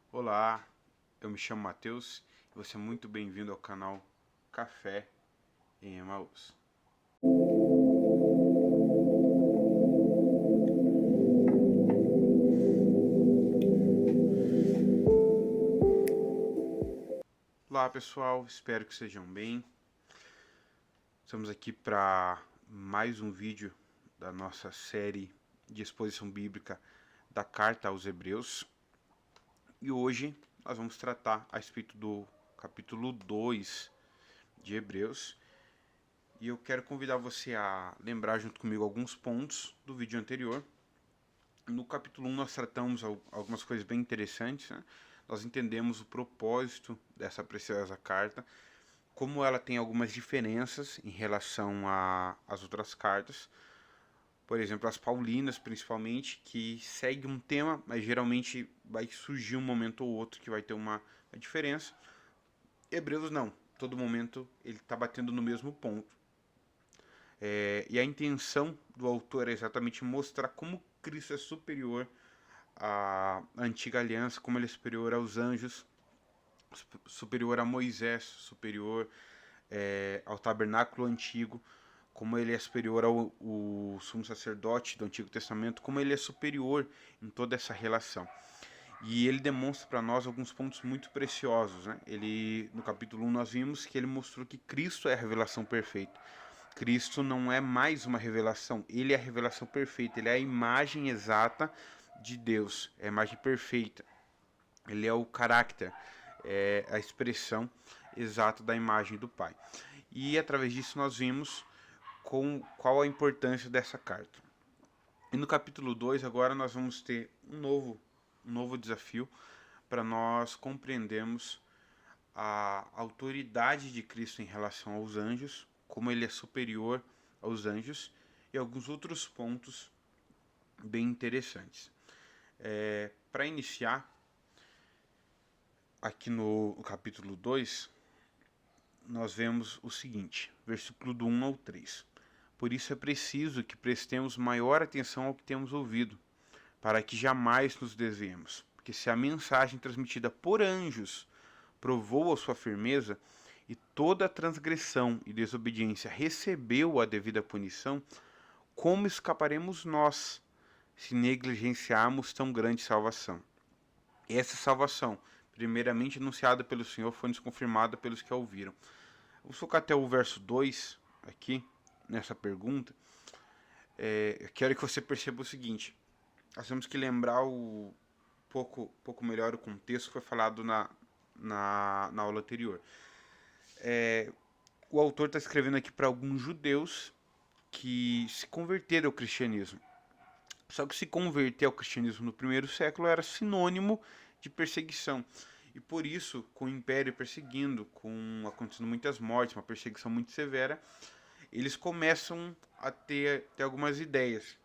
Olá, eu me chamo Matheus e você é muito bem-vindo ao canal Café em Emaús. Olá pessoal, espero que estejam bem. Estamos aqui para mais um vídeo da nossa série de exposição bíblica da Carta aos Hebreus. E hoje nós vamos tratar a respeito do capítulo 2 de Hebreus. E eu quero convidar você a lembrar junto comigo alguns pontos do vídeo anterior. No capítulo 1 nós tratamos algumas coisas bem interessantes, né? Nós entendemos o propósito dessa preciosa carta, como ela tem algumas diferenças em relação às outras cartas. Por exemplo, as paulinas, principalmente, que segue um tema, mas geralmente vai surgir um momento ou outro que vai ter uma diferença. Hebreus não, todo momento ele está batendo no mesmo ponto. E a intenção do autor é exatamente mostrar como Cristo é superior à antiga aliança, como ele é superior aos anjos, superior a Moisés, superior ao tabernáculo antigo, como ele é superior ao sumo sacerdote do Antigo Testamento, como ele é superior em toda essa relação. E ele demonstra para nós alguns pontos muito preciosos, né? Ele, no capítulo 1 nós vimos que ele mostrou que Cristo é a revelação perfeita. Cristo não é mais uma revelação, ele é a revelação perfeita, ele é a imagem exata de Deus, é a imagem perfeita. Ele é o caráter, é a expressão exata da imagem do Pai. E através disso nós vimos qual a importância dessa carta. E no capítulo 2 agora nós vamos ter um novo desafio para nós compreendermos a autoridade de Cristo em relação aos anjos, como ele é superior aos anjos e alguns outros pontos bem interessantes. Para iniciar, aqui no capítulo 2, nós vemos o seguinte, versículo do 1 ao 3. Por isso é preciso que prestemos maior atenção ao que temos ouvido, para que jamais nos desviemos. Porque se a mensagem transmitida por anjos provou a sua firmeza, e toda transgressão e desobediência recebeu a devida punição, como escaparemos nós se negligenciarmos tão grande salvação? Essa salvação, primeiramente anunciada pelo Senhor, foi nos confirmada pelos que a ouviram. Vamos focar até o verso 2 aqui, nessa pergunta. Eu quero que você perceba o seguinte: nós temos que lembrar pouco melhor o contexto que foi falado na aula anterior. O autor está escrevendo aqui para alguns judeus que se converteram ao cristianismo. Só que se converter ao cristianismo no primeiro século era sinônimo de perseguição. E por isso, com o império perseguindo, com acontecendo muitas mortes, uma perseguição muito severa, eles começam a ter algumas ideias.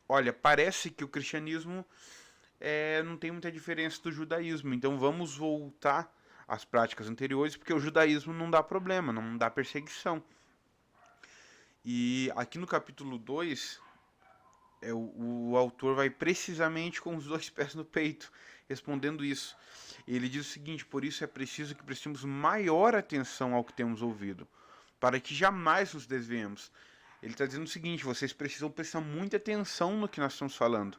Olha, parece que o cristianismo não tem muita diferença do judaísmo, então vamos voltar às práticas anteriores, porque o judaísmo não dá problema, não dá perseguição. E aqui no capítulo 2 o autor vai precisamente com os dois pés no peito, respondendo isso. Ele diz o seguinte: por isso é preciso que prestemos maior atenção ao que temos ouvido, para que jamais nos desviemos. Ele está dizendo o seguinte: vocês precisam prestar muita atenção no que nós estamos falando.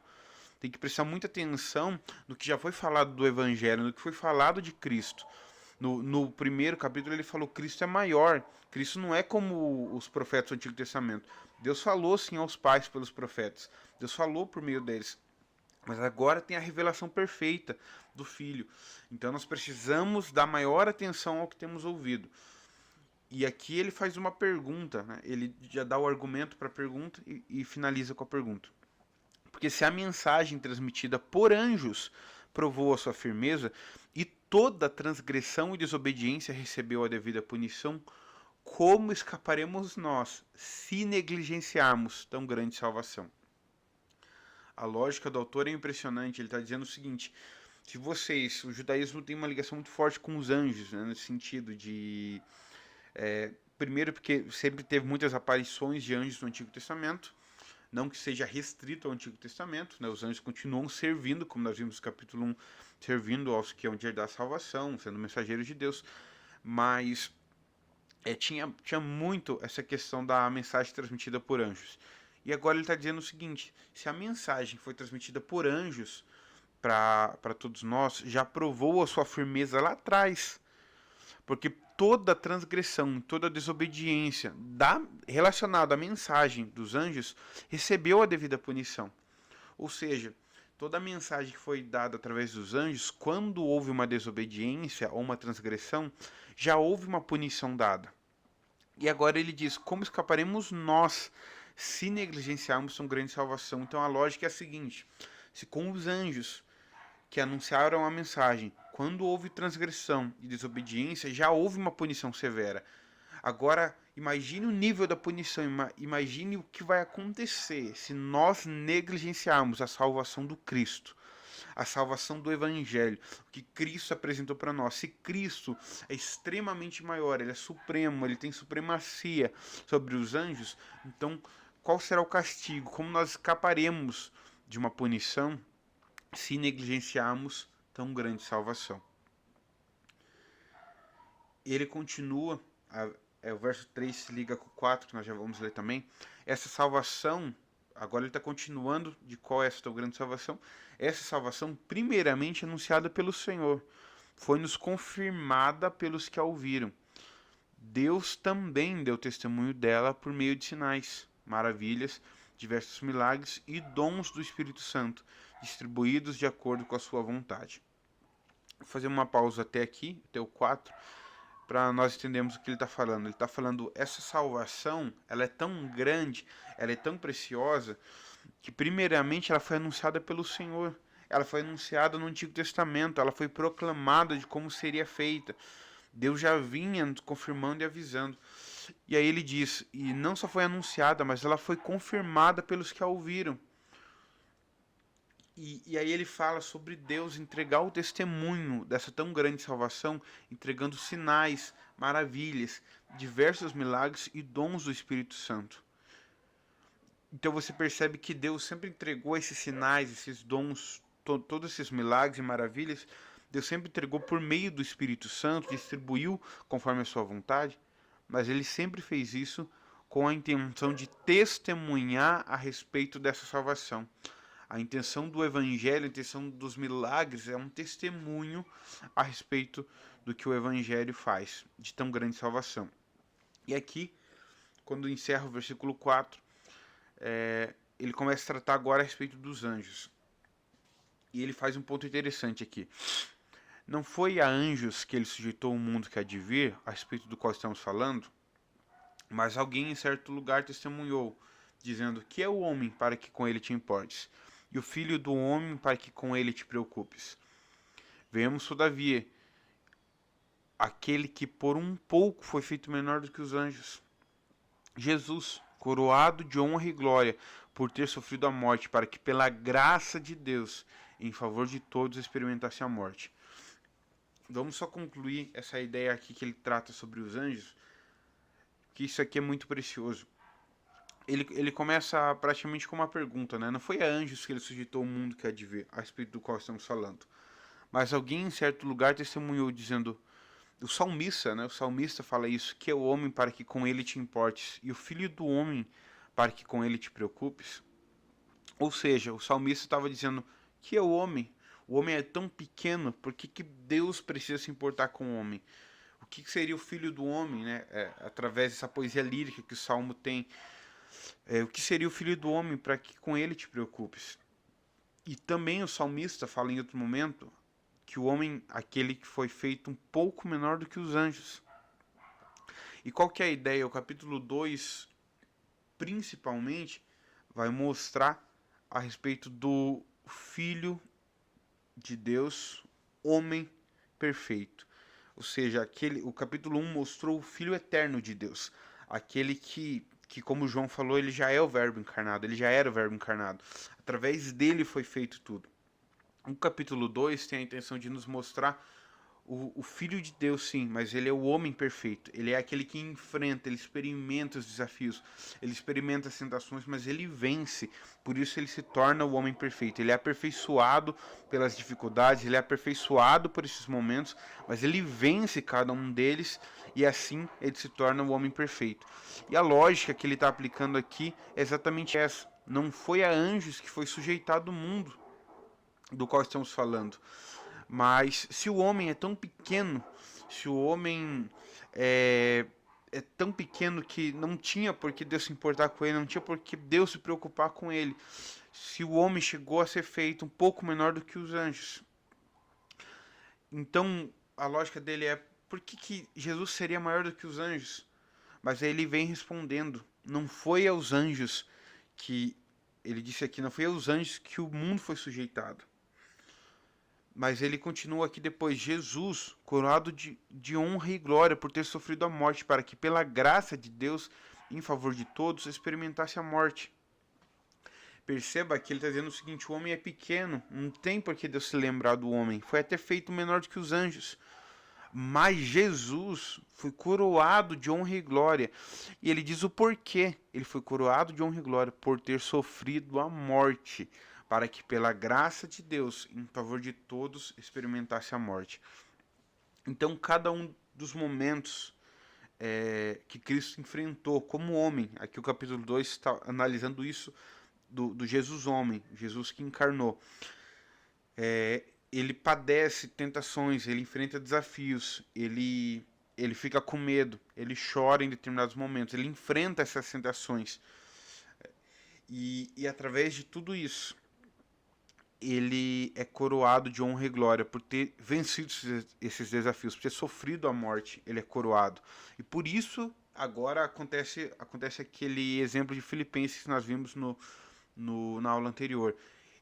Tem que prestar muita atenção no que já foi falado do Evangelho, no que foi falado de Cristo. No primeiro capítulo ele falou: Cristo é maior. Cristo não é como os profetas do Antigo Testamento. Deus falou sim aos pais pelos profetas. Deus falou por meio deles. Mas agora tem a revelação perfeita do Filho. Então nós precisamos dar maior atenção ao que temos ouvido. E aqui ele faz uma pergunta, né? Ele já dá o argumento para a pergunta e finaliza com a pergunta. Porque se a mensagem transmitida por anjos provou a sua firmeza e toda transgressão e desobediência recebeu a devida punição, como escaparemos nós se negligenciarmos tão grande salvação? A lógica do autor é impressionante. Ele está dizendo o seguinte: se vocês, o judaísmo tem uma ligação muito forte com os anjos, né, nesse sentido de primeiro porque sempre teve muitas aparições de anjos no Antigo Testamento, não que seja restrito ao Antigo Testamento, né? Os anjos continuam servindo, como nós vimos no capítulo 1, servindo aos que hão de herdar a salvação, sendo mensageiros de Deus, mas tinha muito essa questão da mensagem transmitida por anjos. E agora ele está dizendo o seguinte: se a mensagem foi transmitida por anjos para todos nós, já provou a sua firmeza lá atrás. Porque toda transgressão, toda desobediência relacionada à mensagem dos anjos recebeu a devida punição. Ou seja, toda a mensagem que foi dada através dos anjos, quando houve uma desobediência ou uma transgressão, já houve uma punição dada. E agora ele diz: como escaparemos nós se negligenciarmos tão grande salvação? Então a lógica é a seguinte: se com os anjos que anunciaram a mensagem, quando houve transgressão e desobediência, já houve uma punição severa. Agora, imagine o nível da punição, imagine o que vai acontecer se nós negligenciarmos a salvação do Cristo, a salvação do Evangelho, o que Cristo apresentou para nós. Se Cristo é extremamente maior, ele é supremo, ele tem supremacia sobre os anjos, então qual será o castigo? Como nós escaparemos de uma punição se negligenciarmos tão grande salvação? Ele continua, o verso 3 se liga com o 4, que nós já vamos ler também. Essa salvação, agora ele está continuando de qual é essa tão grande salvação. Essa salvação, primeiramente anunciada pelo Senhor, foi-nos confirmada pelos que a ouviram. Deus também deu testemunho dela por meio de sinais, maravilhas, diversos milagres e dons do Espírito Santo, distribuídos de acordo com a sua vontade. Vou fazer uma pausa até aqui, até o 4, para nós entendermos o que ele está falando. Ele está falando, essa salvação, ela é tão grande, ela é tão preciosa, que primeiramente ela foi anunciada pelo Senhor. Ela foi anunciada no Antigo Testamento, ela foi proclamada de como seria feita. Deus já vinha confirmando e avisando. E aí ele diz, e não só foi anunciada, mas ela foi confirmada pelos que a ouviram. E aí ele fala sobre Deus entregar o testemunho dessa tão grande salvação, entregando sinais, maravilhas, diversos milagres e dons do Espírito Santo. Então você percebe que Deus sempre entregou esses sinais, esses dons, todos esses milagres e maravilhas, Deus sempre entregou por meio do Espírito Santo, distribuiu conforme a sua vontade, mas ele sempre fez isso com a intenção de testemunhar a respeito dessa salvação. A intenção do Evangelho, a intenção dos milagres é um testemunho a respeito do que o Evangelho faz, de tão grande salvação. E aqui, quando encerra o versículo 4, ele começa a tratar agora a respeito dos anjos. E ele faz um ponto interessante aqui. Não foi a anjos que ele sujeitou o mundo que há de vir, a respeito do qual estamos falando, mas alguém em certo lugar testemunhou, dizendo: que é o homem para que com ele te importes, e o filho do homem para que com ele te preocupes. Vemos, todavia, aquele que por um pouco foi feito menor do que os anjos. Jesus, coroado de honra e glória, por ter sofrido a morte, para que pela graça de Deus, em favor de todos, experimentasse a morte. Vamos só concluir essa ideia aqui que ele trata sobre os anjos, que isso aqui é muito precioso. Ele começa praticamente com uma pergunta, né? Não foi a anjos que ele sujeitou o mundo que há de vir, a respeito do qual estamos falando. Mas alguém em certo lugar testemunhou, dizendo, o salmista, né? O salmista fala isso, que é o homem para que com ele te importes, e o filho do homem para que com ele te preocupes. Ou seja, o salmista estava dizendo, que é o homem é tão pequeno, por que Deus precisa se importar com o homem? O que seria o filho do homem, né? Através dessa poesia lírica que o Salmo tem. O que seria o filho do homem para que com ele te preocupes? E também o salmista fala em outro momento que o homem, aquele que foi feito um pouco menor do que os anjos. E qual que é a ideia? O capítulo 2, principalmente, vai mostrar a respeito do Filho de Deus, homem perfeito. Ou seja, o capítulo 1 mostrou o Filho eterno de Deus, aquele que como João falou, ele já é o verbo encarnado, ele já era o verbo encarnado. Através dele foi feito tudo. O capítulo 2 tem a intenção de nos mostrar o Filho de Deus, sim, mas ele é o homem perfeito. Ele é aquele que enfrenta, ele experimenta os desafios, ele experimenta as tentações, mas ele vence. Por isso ele se torna o homem perfeito. Ele é aperfeiçoado pelas dificuldades, ele é aperfeiçoado por esses momentos, mas ele vence cada um deles e assim ele se torna o homem perfeito. E a lógica que ele está aplicando aqui é exatamente essa. Não foi a anjos que foi sujeitado o mundo do qual estamos falando. Mas se o homem é tão pequeno, se o homem é tão pequeno que não tinha por que Deus se importar com ele, não tinha por que Deus se preocupar com ele, se o homem chegou a ser feito um pouco menor do que os anjos, então a lógica dele é: por que Jesus seria maior do que os anjos? Mas aí ele vem respondendo: não foi aos anjos que, ele disse aqui, não foi aos anjos que o mundo foi sujeitado. Mas ele continua aqui depois: Jesus, coroado de honra e glória por ter sofrido a morte, para que pela graça de Deus, em favor de todos, experimentasse a morte. Perceba que ele está dizendo o seguinte: o homem é pequeno, não tem por que Deus se lembrar do homem, foi até feito menor do que os anjos. Mas Jesus foi coroado de honra e glória. E ele diz o porquê ele foi coroado de honra e glória: por ter sofrido a morte, para que pela graça de Deus, em favor de todos, experimentasse a morte. Então, cada um dos momentos que Cristo enfrentou como homem, aqui o capítulo 2 está analisando isso do Jesus homem, Jesus que encarnou. Ele padece tentações, ele enfrenta desafios, ele fica com medo, ele chora em determinados momentos, ele enfrenta essas tentações. E através de tudo isso, ele é coroado de honra e glória por ter vencido esses desafios, por ter sofrido a morte. Ele é coroado. E por isso, agora acontece aquele exemplo de Filipenses que nós vimos na aula anterior.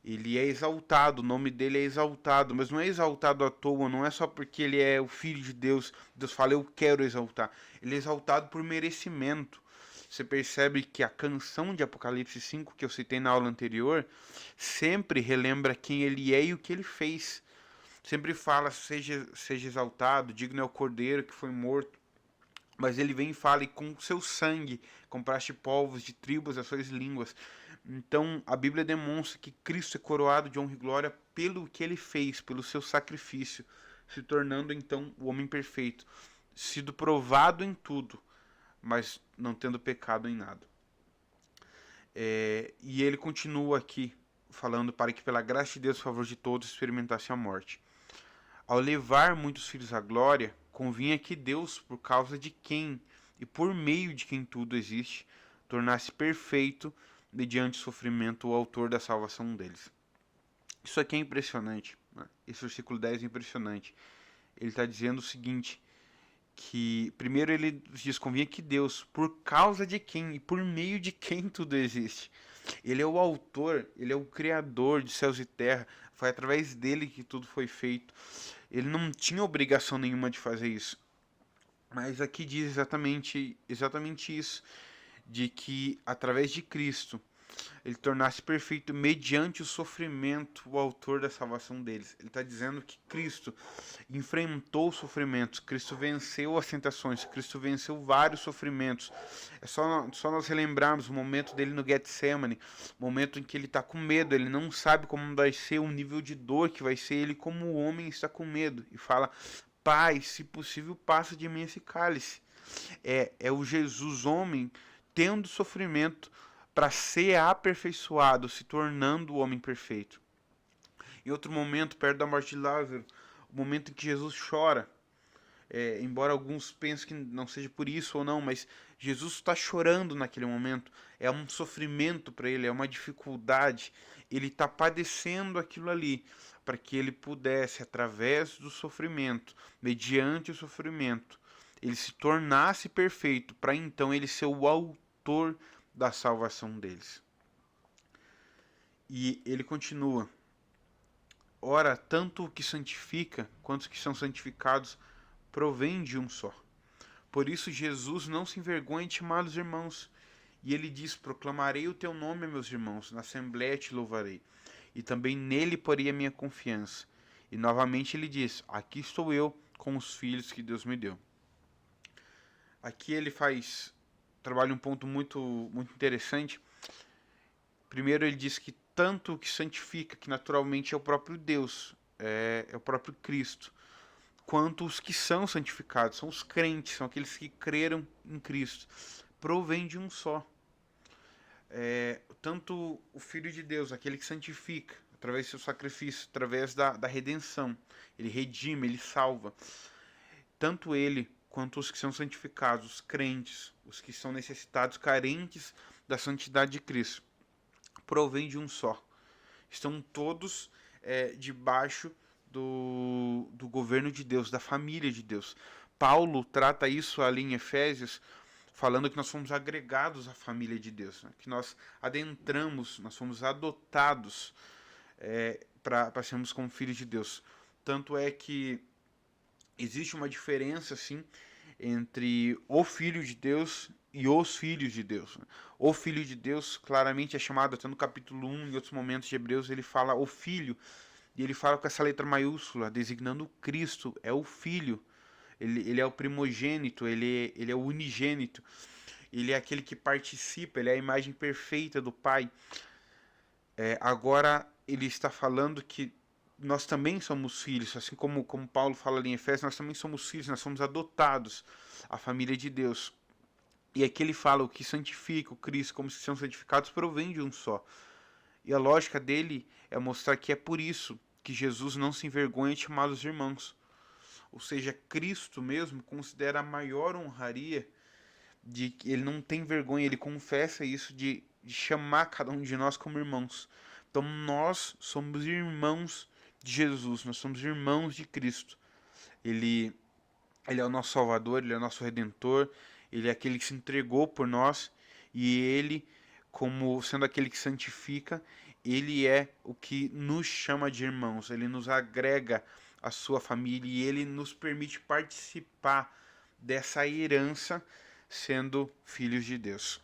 Ele é exaltado, o nome dele é exaltado, mas não é exaltado à toa, não é só porque ele é o Filho de Deus. Deus fala: eu quero exaltar. Ele é exaltado por merecimento. Você percebe que a canção de Apocalipse 5, que eu citei na aula anterior, sempre relembra quem ele é e o que ele fez. Sempre fala: seja exaltado, digno é o Cordeiro que foi morto. Mas ele vem e fala: e com seu sangue compraste povos de tribos, as suas línguas. Então a Bíblia demonstra que Cristo é coroado de honra e glória pelo que ele fez, pelo seu sacrifício, se tornando então o homem perfeito, sido provado em tudo, mas não tendo pecado em nada. E ele continua aqui falando: para que pela graça de Deus, a favor de todos, experimentasse a morte. Ao levar muitos filhos à glória, convinha que Deus, por causa de quem e por meio de quem tudo existe, tornasse perfeito, mediante sofrimento, o autor da salvação deles. Isso aqui é impressionante, né? Esse versículo 10 é impressionante. Ele está dizendo o seguinte: que primeiro ele diz: convinha que Deus, por causa de quem e por meio de quem tudo existe. Ele é o autor, ele é o criador de céus e terra, foi através dele que tudo foi feito. Ele não tinha obrigação nenhuma de fazer isso. Mas aqui diz exatamente isso, de que através de Cristo ele tornasse perfeito mediante o sofrimento o autor da salvação deles. Ele está dizendo que Cristo enfrentou os sofrimentos, Cristo venceu as tentações, Cristo venceu vários sofrimentos. É só nós relembrarmos o momento dele no Getsemane, o momento em que ele está com medo, ele não sabe como vai ser o nível de dor que vai ser, ele como o homem está com medo, e fala: Pai, se possível, passa de mim esse cálice. É o Jesus homem tendo sofrimento para ser aperfeiçoado, se tornando o homem perfeito. Em outro momento, perto da morte de Lázaro, o momento em que Jesus chora, embora alguns pensem que não seja por isso ou não, mas Jesus está chorando naquele momento, é um sofrimento para ele, é uma dificuldade, ele está padecendo aquilo ali, para que ele pudesse, através do sofrimento, mediante o sofrimento, ele se tornasse perfeito, para então ele ser o autor da salvação deles. E ele continua: ora, tanto o que santifica quanto os que são santificados provém de um só. Por isso Jesus não se envergonha de chamar os irmãos. E ele diz: proclamarei o teu nome, meus irmãos, na assembléia te louvarei. E também nele porei a minha confiança. E novamente ele diz: aqui estou eu, com os filhos que Deus me deu. Aqui ele trabalha um ponto muito interessante. Primeiro ele diz que tanto o que santifica, que naturalmente é o próprio Deus, é o próprio Cristo, quanto os que são santificados, são os crentes, são aqueles que creram em Cristo, provém de um só. Tanto o Filho de Deus, aquele que santifica, através do seu sacrifício, através da redenção, ele redime, ele salva. Tanto ele quanto os que são santificados, os crentes, os que são necessitados, carentes da santidade de Cristo, provém de um só. Estão todos debaixo do governo de Deus, da família de Deus. Paulo trata isso ali em Efésios, falando que nós fomos agregados à família de Deus, né? Que nós adentramos, nós fomos adotados para sermos como filhos de Deus. Tanto é que existe uma diferença, assim, entre o Filho de Deus e os filhos de Deus. O Filho de Deus claramente é chamado, até no capítulo 1, em outros momentos de Hebreus, ele fala o Filho, e ele fala com essa letra maiúscula, designando Cristo, é o Filho. Ele é o primogênito, ele é o unigênito, ele é aquele que participa, ele é a imagem perfeita do Pai. Agora ele está falando que nós também somos filhos, assim como Paulo fala ali em Efésios, nós também somos filhos, nós somos adotados à família de Deus. E aqui ele fala o que santifica o Cristo, como se são santificados, provém de um só. E a lógica dele é mostrar que é por isso que Jesus não se envergonha de chamar os irmãos. Ou seja, Cristo mesmo considera a maior honraria de que ele não tem vergonha, ele confessa isso de chamar cada um de nós como irmãos. Então nós somos irmãos de Jesus, nós somos irmãos de Cristo. Ele é o nosso Salvador, ele é o nosso Redentor, ele é aquele que se entregou por nós, e ele, como sendo aquele que santifica, ele é o que nos chama de irmãos, ele nos agrega à sua família e ele nos permite participar dessa herança sendo filhos de Deus.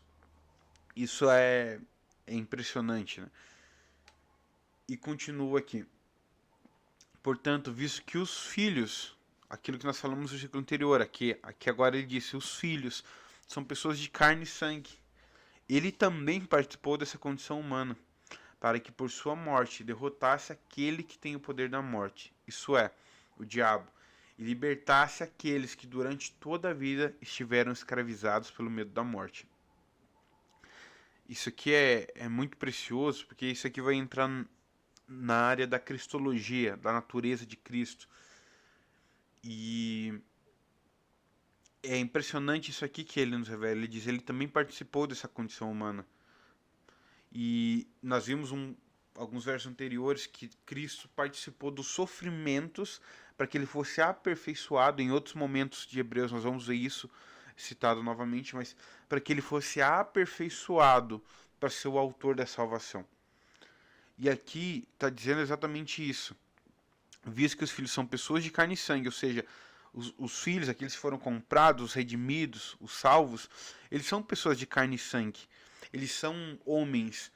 Isso é impressionante, né? E continua aqui. Portanto, visto que os filhos, aquilo que nós falamos no versículo anterior, aqui agora ele disse, os filhos são pessoas de carne e sangue. Ele também participou dessa condição humana, para que por sua morte derrotasse aquele que tem o poder da morte, isso é, o diabo, e libertasse aqueles que durante toda a vida estiveram escravizados pelo medo da morte. Isso aqui é muito precioso, porque isso aqui vai entrar na área da cristologia, da natureza de Cristo. E é impressionante isso aqui que ele nos revela. Ele diz, ele também participou dessa condição humana. E nós vimos alguns versos anteriores que Cristo participou dos sofrimentos para que ele fosse aperfeiçoado. Em outros momentos de Hebreus nós vamos ver isso citado novamente, mas para que ele fosse aperfeiçoado para ser o autor da salvação. E aqui está dizendo exatamente isso. Visto que os filhos são pessoas de carne e sangue, ou seja, os filhos, aqueles que foram comprados, os redimidos, os salvos, eles são pessoas de carne e sangue. Eles são homens.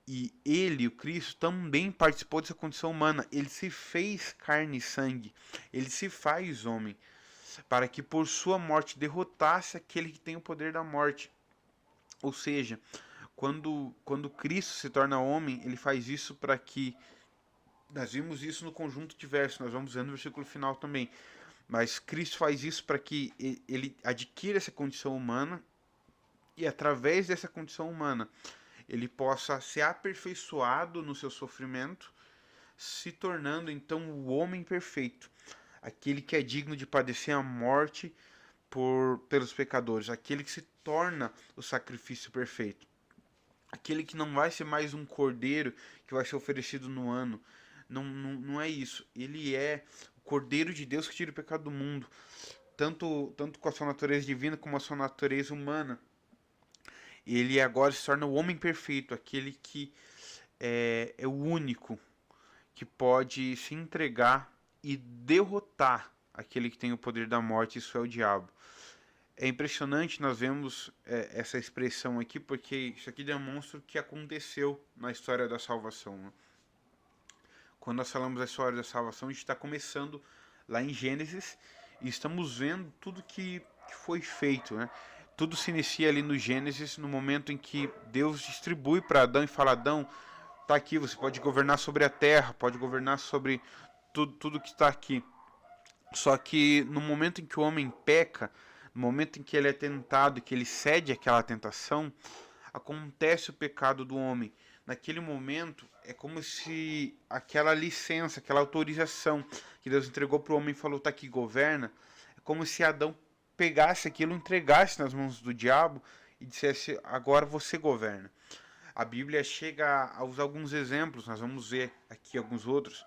E ele, o Cristo, também participou dessa condição humana. Ele se fez carne e sangue. Ele se faz homem, para que por sua morte derrotasse aquele que tem o poder da morte. Ou seja, quando Cristo se torna homem, ele faz isso para que... Nós vimos isso no conjunto de versos, nós vamos ver no versículo final também. Mas Cristo faz isso para que ele adquira essa condição humana e através dessa condição humana ele possa ser aperfeiçoado no seu sofrimento, se tornando então o homem perfeito, aquele que é digno de padecer a morte pelos pecadores, aquele que se torna o sacrifício perfeito, aquele que não vai ser mais um cordeiro que vai ser oferecido no ano. Não é isso. Ele é o Cordeiro de Deus que tira o pecado do mundo, tanto com a sua natureza divina como a sua natureza humana. Ele agora se torna o homem perfeito, aquele que é o único que pode se entregar e derrotar aquele que tem o poder da morte, isso é o diabo. É impressionante nós vemos essa expressão aqui, porque isso aqui demonstra o que aconteceu na história da salvação, né? Quando nós falamos da história da salvação, a gente está começando lá em Gênesis e estamos vendo tudo que foi feito, né? Tudo se inicia ali no Gênesis, no momento em que Deus distribui para Adão e fala: Adão, tá aqui, você pode governar sobre a terra, pode governar sobre tudo que está aqui. Só que no momento em que o homem peca, no momento em que ele é tentado, que ele cede àquela tentação, acontece o pecado do homem. Naquele momento, é como se aquela licença, aquela autorização que Deus entregou para o homem e falou: tá aqui, governa. É como se Adão pegasse aquilo, entregasse nas mãos do diabo e dissesse: agora você governa. A Bíblia chega a usar alguns exemplos, nós vamos ver aqui alguns outros,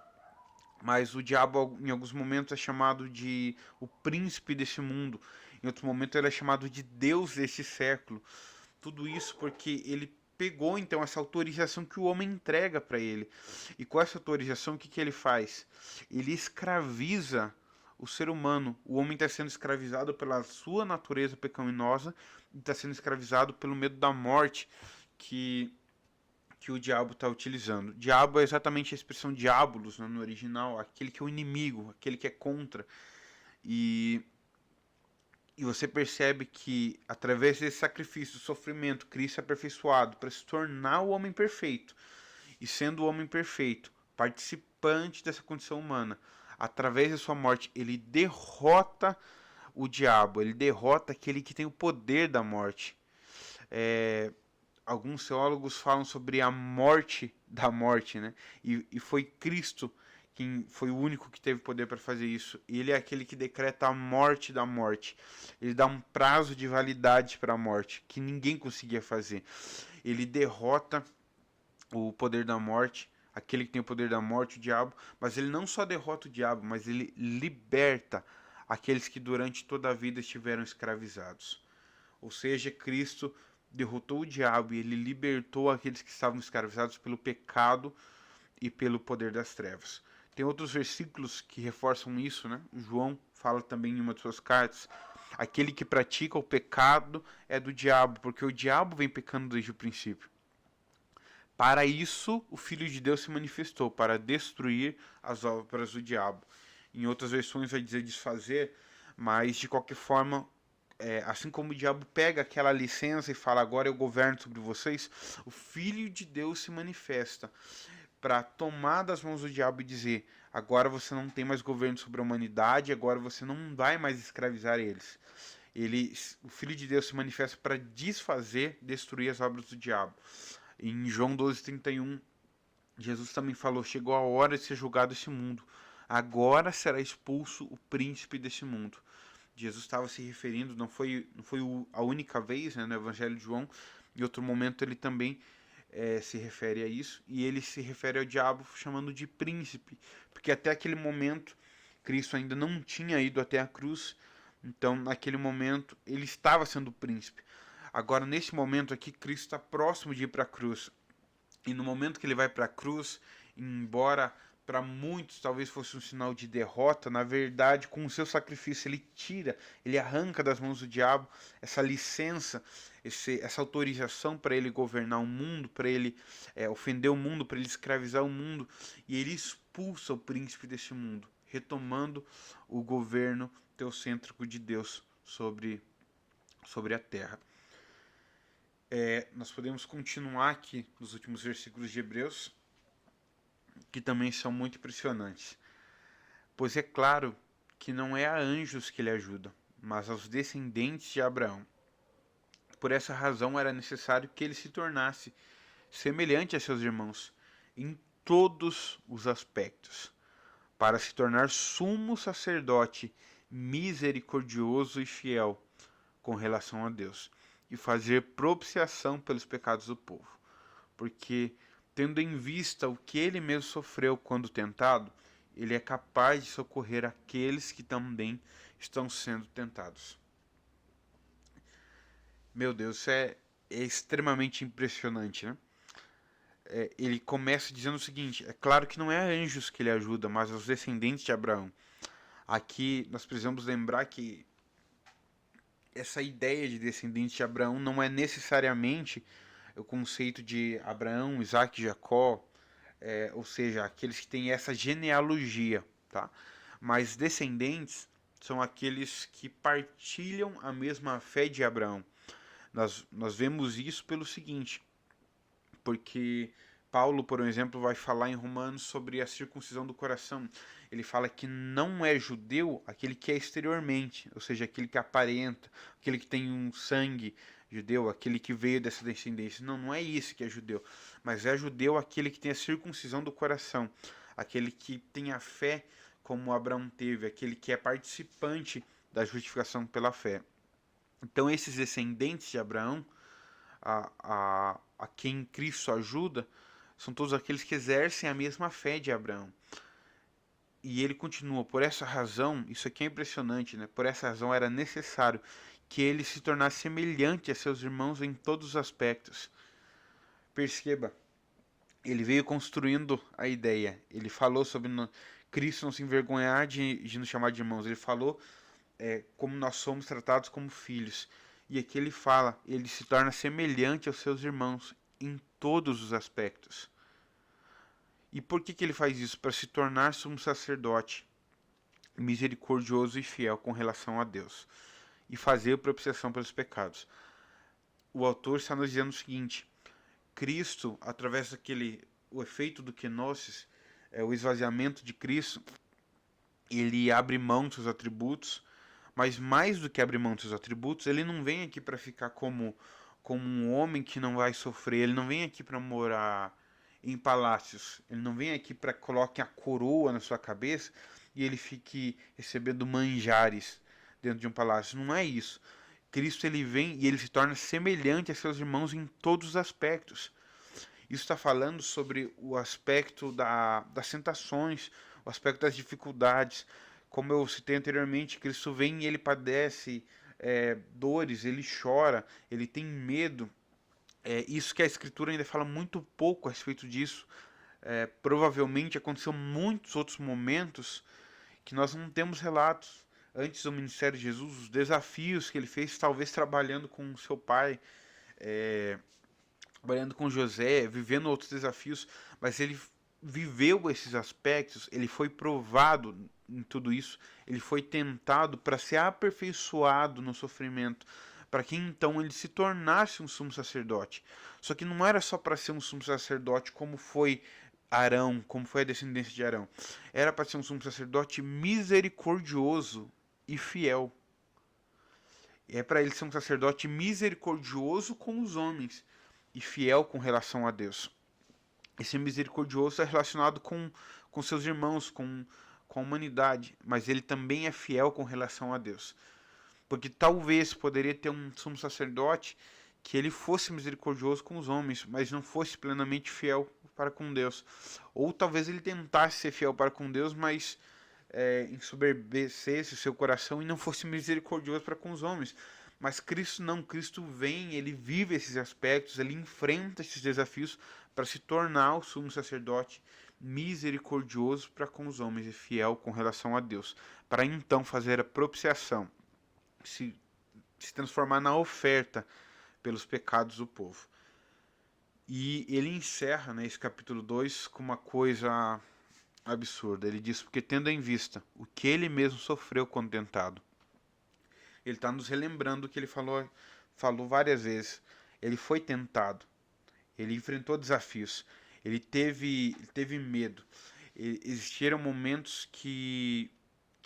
mas o diabo em alguns momentos é chamado de o príncipe desse mundo, em outros momentos ele é chamado de Deus deste século. Tudo isso porque ele pegou então essa autorização que o homem entrega para ele. E com essa autorização, o que, que ele faz? Ele escraviza o ser humano. O homem está sendo escravizado pela sua natureza pecaminosa e está sendo escravizado pelo medo da morte que o diabo está utilizando. Diabo é exatamente a expressão diabolos, né, no original, aquele que é o inimigo, aquele que é contra. E e você percebe que, através desse sacrifício, do sofrimento, Cristo é aperfeiçoado para se tornar o homem perfeito. E sendo o homem perfeito, participante dessa condição humana, através da sua morte, ele derrota o diabo, ele derrota aquele que tem o poder da morte. Alguns teólogos falam sobre a morte da morte, né? E foi Cristo quem foi o único que teve poder para fazer isso. Ele é aquele que decreta a morte da morte. Ele dá um prazo de validade para a morte que ninguém conseguia fazer. Ele derrota o poder da morte, aquele que tem o poder da morte, o diabo, mas ele não só derrota o diabo, mas ele liberta aqueles que durante toda a vida estiveram escravizados. Ou seja, Cristo derrotou o diabo e ele libertou aqueles que estavam escravizados pelo pecado e pelo poder das trevas. Tem outros versículos que reforçam isso, né? O João fala também em uma de suas cartas: aquele que pratica o pecado é do diabo, porque o diabo vem pecando desde o princípio. Para isso, o Filho de Deus se manifestou, para destruir as obras do diabo. Em outras versões vai dizer desfazer, mas de qualquer forma, assim como o diabo pega aquela licença e fala: agora eu governo sobre vocês, o Filho de Deus se manifesta para tomar das mãos do diabo e dizer: agora você não tem mais governo sobre a humanidade, agora você não vai mais escravizar eles. O Filho de Deus se manifesta para desfazer, destruir as obras do diabo. Em João 12:31, Jesus também falou: chegou a hora de ser julgado esse mundo. Agora será expulso o príncipe desse mundo. Jesus estava se referindo, não foi a única vez, né, no Evangelho de João, em outro momento ele também se refere a isso, e ele se refere ao diabo chamando de príncipe, porque até aquele momento Cristo ainda não tinha ido até a cruz, então naquele momento ele estava sendo príncipe. Agora, nesse momento aqui, Cristo está próximo de ir para a cruz, e no momento que ele vai para a cruz, embora para muitos talvez fosse um sinal de derrota, na verdade, com o seu sacrifício, ele tira, ele arranca das mãos do diabo essa licença, essa autorização para ele governar o mundo, para ele ofender o mundo, para ele escravizar o mundo, e ele expulsa o príncipe deste mundo, retomando o governo teocêntrico de Deus sobre a terra. Nós podemos continuar aqui nos últimos versículos de Hebreus, que também são muito impressionantes. Pois é claro que não é a anjos que ele ajuda, mas aos descendentes de Abraão. Por essa razão era necessário que ele se tornasse semelhante a seus irmãos em todos os aspectos, para se tornar sumo sacerdote misericordioso e fiel com relação a Deus, e fazer propiciação pelos pecados do povo. Porque, tendo em vista o que ele mesmo sofreu quando tentado, ele é capaz de socorrer aqueles que também estão sendo tentados. Meu Deus, isso é extremamente impressionante, né? Ele começa dizendo o seguinte: é claro que não é a anjos que ele ajuda, mas aos descendentes de Abraão. Aqui nós precisamos lembrar que essa ideia de descendente de Abraão não é necessariamente o conceito de Abraão, Isaac e Jacó, ou seja, aqueles que têm essa genealogia, tá? mas descendentes são aqueles que partilham a mesma fé de Abraão. Nós vemos isso pelo seguinte, porque Paulo, por exemplo, vai falar em Romanos sobre a circuncisão do coração. Ele fala que não é judeu aquele que é exteriormente, ou seja, aquele que aparenta, aquele que tem um sangue judeu, aquele que veio dessa descendência. Não, não é isso que é judeu, mas é judeu aquele que tem a circuncisão do coração, aquele que tem a fé como Abraão teve, aquele que é participante da justificação pela fé. Então, esses descendentes de Abraão, a quem Cristo ajuda, são todos aqueles que exercem a mesma fé de Abraão. E ele continua, por essa razão, isso aqui é impressionante, né? Por essa razão era necessário que ele se tornasse semelhante a seus irmãos em todos os aspectos. Perceba, ele veio construindo a ideia. Ele falou sobre Cristo não se envergonhar de nos chamar de irmãos. Ele falou como nós somos tratados como filhos. E aqui ele fala, ele se torna semelhante aos seus irmãos em todos os aspectos. E por que ele faz isso? Para se tornar sumo sacerdote, misericordioso e fiel com relação a Deus, e fazer propiciação pelos pecados. O autor está nos dizendo o seguinte: Cristo, através o efeito do kenosis, o esvaziamento de Cristo, ele abre mão dos seus atributos, mas mais do que abrir mão dos seus atributos, ele não vem aqui para ficar como um homem que não vai sofrer, ele não vem aqui para morar em palácios, ele não vem aqui para coloque a coroa na sua cabeça e ele fique recebendo manjares dentro de um palácio. Não é isso. Cristo ele vem e ele se torna semelhante a seus irmãos em todos os aspectos. Isso está falando sobre o aspecto das tentações, o aspecto das dificuldades. Como eu citei anteriormente, Cristo vem e ele padece dores, ele chora, ele tem medo. Isso que a Escritura ainda fala muito pouco a respeito disso. Provavelmente aconteceu muitos outros momentos que nós não temos relatos. Antes do ministério de Jesus, os desafios que ele fez, talvez trabalhando com seu pai, trabalhando com José, vivendo outros desafios, mas ele viveu esses aspectos, ele foi provado em tudo isso, ele foi tentado para ser aperfeiçoado no sofrimento, para que então ele se tornasse um sumo sacerdote. Só que não era só para ser um sumo sacerdote como foi Arão, como foi a descendência de Arão. Era para ser um sumo sacerdote misericordioso e fiel. É para ele ser um sacerdote misericordioso com os homens e fiel com relação a Deus. Esse misericordioso é relacionado com seus irmãos, com a humanidade, mas ele também é fiel com relação a Deus. Porque talvez poderia ter um sumo sacerdote que ele fosse misericordioso com os homens, mas não fosse plenamente fiel para com Deus. Ou talvez ele tentasse ser fiel para com Deus, mas ensoberbecesse o seu coração e não fosse misericordioso para com os homens. Mas Cristo não, Cristo vem, ele vive esses aspectos, ele enfrenta esses desafios para se tornar o sumo sacerdote misericordioso para com os homens e fiel com relação a Deus, para então fazer a propiciação, se transformar na oferta pelos pecados do povo. E ele encerra, né, esse capítulo 2 com uma coisa absurda. Ele diz, porque tendo em vista o que ele mesmo sofreu quando tentado. Ele está nos relembrando o que ele falou várias vezes. Ele foi tentado, ele enfrentou desafios, ele teve medo. Existiram momentos que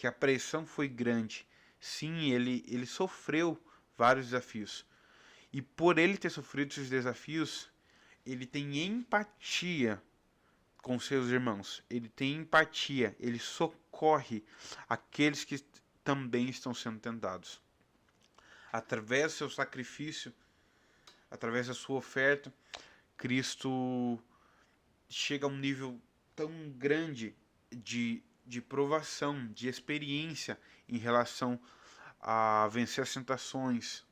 a pressão foi grande. Sim, ele sofreu vários desafios. E por ele ter sofrido esses desafios, ele tem empatia com seus irmãos. Ele tem empatia, ele socorre aqueles que também estão sendo tentados. Através do seu sacrifício, através da sua oferta, Cristo chega a um nível tão grande de provação, de experiência em relação a vencer as tentações,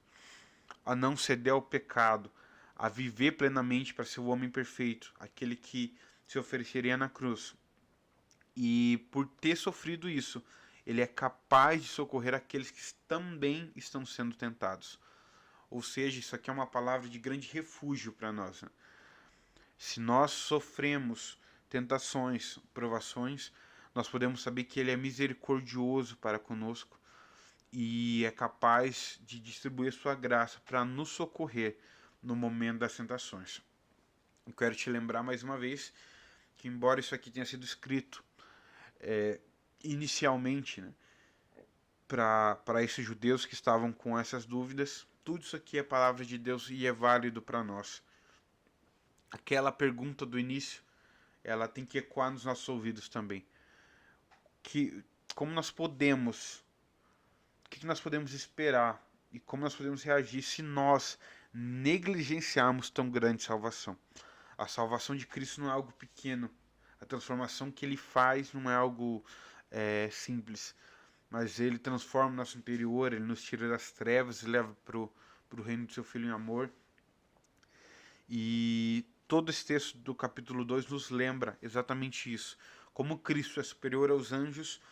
a não ceder ao pecado, a viver plenamente para ser o homem perfeito, aquele que se ofereceria na cruz. E por ter sofrido isso, ele é capaz de socorrer aqueles que também estão sendo tentados. Ou seja, isso aqui é uma palavra de grande refúgio para nós, né? Se nós sofremos tentações, provações, nós podemos saber que Ele é misericordioso para conosco e é capaz de distribuir sua graça para nos socorrer no momento das tentações. Eu quero te lembrar mais uma vez que, embora isso aqui tenha sido escrito inicialmente, né, para esses judeus que estavam com essas dúvidas, tudo isso aqui é palavra de Deus e é válido para nós. Aquela pergunta do início, ela tem que ecoar nos nossos ouvidos também. Como nós podemos, o que nós podemos esperar e como nós podemos reagir se nós negligenciarmos tão grande salvação? A salvação de Cristo não é algo pequeno. A transformação que Ele faz não é algo simples. Mas Ele transforma o nosso interior, Ele nos tira das trevas e leva para o reino do Seu Filho em amor. E todo esse texto do capítulo 2 nos lembra exatamente isso. Como Cristo é superior aos anjos,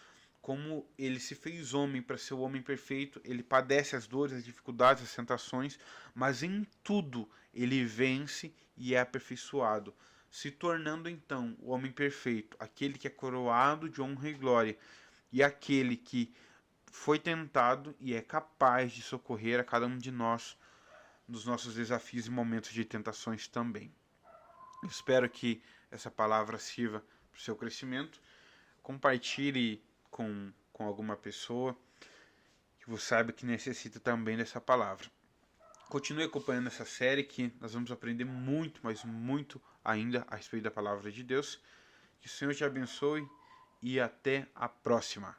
como Ele se fez homem para ser o homem perfeito, Ele padece as dores, as dificuldades, as tentações, mas em tudo Ele vence e é aperfeiçoado, se tornando então o homem perfeito, aquele que é coroado de honra e glória, e aquele que foi tentado e é capaz de socorrer a cada um de nós nos nossos desafios e momentos de tentações também. Eu espero que essa palavra sirva para o seu crescimento. Compartilhe com alguma pessoa que você saiba que necessita também dessa palavra. Continue acompanhando essa série que nós vamos aprender muito, mas muito ainda a respeito da palavra de Deus. Que o Senhor te abençoe e até a próxima.